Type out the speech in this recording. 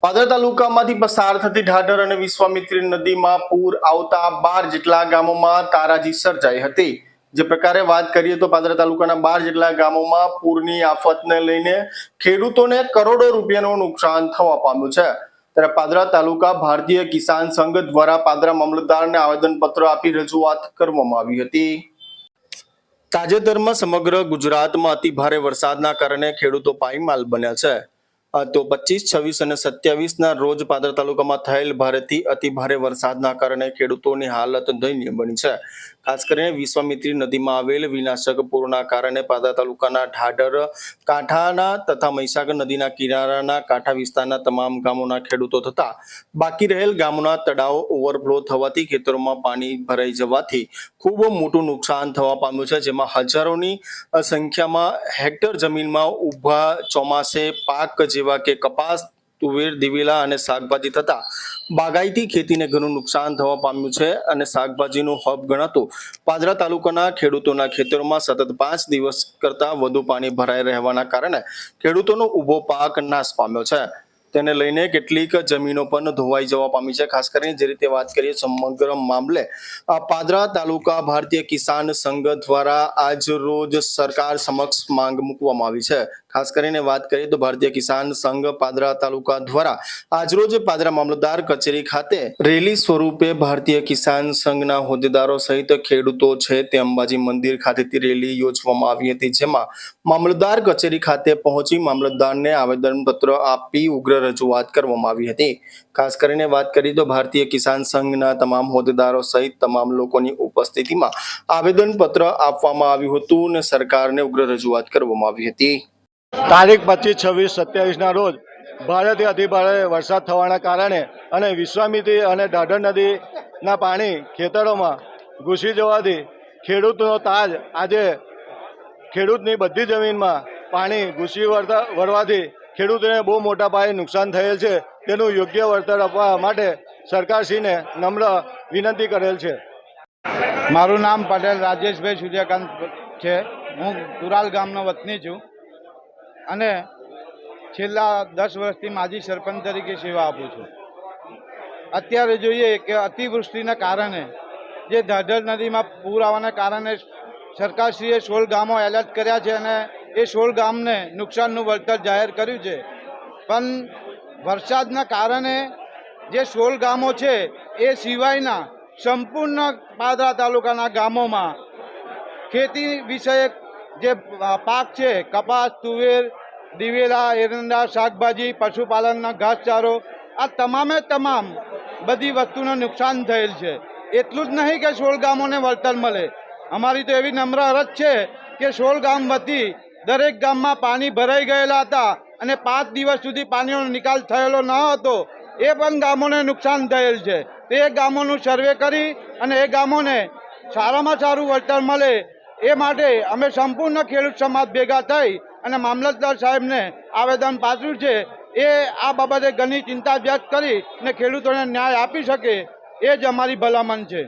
પાદર તાલુકામાંથી પસાર થતી ઢાઢર અને વિશ્વામિત્રી નદીમાં પૂર આવતા 12 જેટલા ગામોમાં તારાજી સર્જાઈ હતી। જે પ્રકારે વાત કરીએ તો પાદર તાલુકાના 12 જેટલા ગામોમાં પૂરની આફતને લઈને ખેડૂતોને કરોડો રૂપિયાનું નુકસાન થવા પામ્યું છે। ત્યારે પાદરા તાલુકા ભારતીય કિસાન સંઘ દ્વારા પાદરા મામલતદારને આવેદનપત્ર આપી રજૂઆત કરવામાં આવી હતી। તાજેતરમાં સમગ્ર ગુજરાતમાં અતિ ભારે વરસાદના કારણે ખેડૂતો પાયમાલ બન્યા છે। તો 25, 26 અને 27 રોજ પાદર તાલુકામાં થયેલ ભારેથી અતિ ભારે વરસાદના કારણે ખેડૂતોની હાલત દયનીય બની છે। ખાસ કરીને વિશ્વામિત્રી નદીમાં આવેલ વિનાશક પૂરના કારણે પાદર તાલુકાના ઢાઢર કાંઠાના તથા મહીસાગર નદીના કિનારાના કાંઠા વિસ્તારના તમામ ગામોના ખેડૂતો તથા બાકી રહેલ ગામોના તળાવો ઓવરફ્લો થવાથી ખેતરોમાં પાણી ભરાઈ જવાથી ખૂબ મોટું નુકસાન થવા પામ્યું છે। જેમાં હજારોની સંખ્યામાં હેક્ટર જમીનમાં ઊભા ચોમાસે પાક જેવા કે કપાસ, તુવેર, દિવેલા અને શાકભાજી થતા બાગાયતી ખેતીને ઘણું નુકસાન થવા પામ્યું છે। અને શાકભાજીનું હબ ગણાતું પાદરા તાલુકાના ખેડૂતોના ખેતરોમાં સતત 5 દિવસ કરતા વધુ પાણી ભરાઈ રહેવાના કારણે ખેડૂતોનો ઊભો પાક નાશ પામ્યો છે। તેને લઈને કેટલીક જમીનો પણ ધોવાઈ જવા પામી છે। ખાસ કરીને જે રીતે વાત કરીએ સમગ્ર મામલે પાદરા તાલુકા ભારતીય કિસાન સંઘ દ્વારા આજ રોજ સરકાર સમક્ષ માંગ મૂકવામાં આવી છે। ખાસ કરીને વાત કરીએ તો ભારતીય કિસાન સંઘ પાદરા તાલુકા દ્વારા આજરોજ પાદરા મામલતદાર કચેરી ખાતે રેલી સ્વરૂપે ભારતીય કિસાન સંઘના હોદ્દેદારો સહિત ખેડૂતો છે તે અંબાજી મંદિર ખાતેથી રેલી યોજવામાં આવી હતી। જેમાં મામલતદાર કચેરી ખાતે પહોંચી મામલતદારને આવેદનપત્ર આપી ઉગ્ર રજૂઆત કરવામાં આવી હતી। ખાસ કરીને વાત કરીએ તો ભારતીય કિસાન સંઘના તમામ હોદ્દેદારો સહિત તમામ લોકોની ઉપસ્થિતિમાં આવેદનપત્ર આપવામાં આવ્યું હતું અને સરકારને ઉગ્ર રજૂઆત કરવામાં આવી હતી। તારીખ 25, 26, 27 રોજ ભારેથી અતિભારે વરસાદ થવાના કારણે અને વિશ્વામિત્રી અને ઢાઢર નદીના પાણી ખેતરોમાં ઘૂસી જવાથી ખેડૂતનો તાજ આજે ખેડૂતની બધી જમીનમાં પાણી ઘૂસી વળવાથી ખેડૂતોને બહુ મોટા પાયે નુકસાન થયેલ છે। તેનું યોગ્ય વળતર આપવા માટે સરકારશ્રીને નમ્ર વિનંતી કરેલ છે। મારું નામ પટેલ રાજેશભાઈ સૂર્યકાંત છે। હું તુરાલ ગામનો વતની છું અને છેલ્લા 10 વર્ષથી માજી સરપંચ તરીકે સેવા આપું છું। અત્યારે જોઈએ કે અતિવૃષ્ટિના કારણે જે ઢાઢર નદીમાં પૂર આવવાના કારણે સરકારશ્રીએ 16 ગામો એલર્ટ કર્યા છે અને એ 16 ગામને નુકસાનનું વળતર જાહેર કર્યું છે। પણ વરસાદના કારણે જે 16 ગામો છે એ સિવાયના સંપૂર્ણ પાદરા તાલુકાના ગામોમાં ખેતી વિષયક જે પાક છે કપાસ, તુવેર, દિવેલા, એરંડા, શાકભાજી, પશુપાલનના ઘાસચારો આ તમામે તમામ બધી વસ્તુનું નુકસાન થયેલ છે। એટલું જ નહીં કે 16 ગામોને વળતર મળે, અમારી તો એવી નમ્ર અરજ છે કે 16 ગામ વતી દરેક ગામમાં પાણી ભરાઈ ગયેલા હતા અને 5 દિવસ સુધી પાણીનો નિકાલ થયેલો ન હતો, એ પણ ગામોને નુકસાન થયેલ છે। તે ગામોનું સર્વે કરી અને એ ગામોને સારામાં સારું વળતર મળે એ માટે અમે સંપૂર્ણ ખેડૂત સમાજ ભેગા થઈ અને મામલતદાર સાહેબને આવેદન પાઠવ્યું છે। એ આ બાબતે ઘણી ચિંતા વ્યક્ત કરી અને ખેડૂતોને ન્યાય આપી શકે એ જ અમારી ભલામણ છે।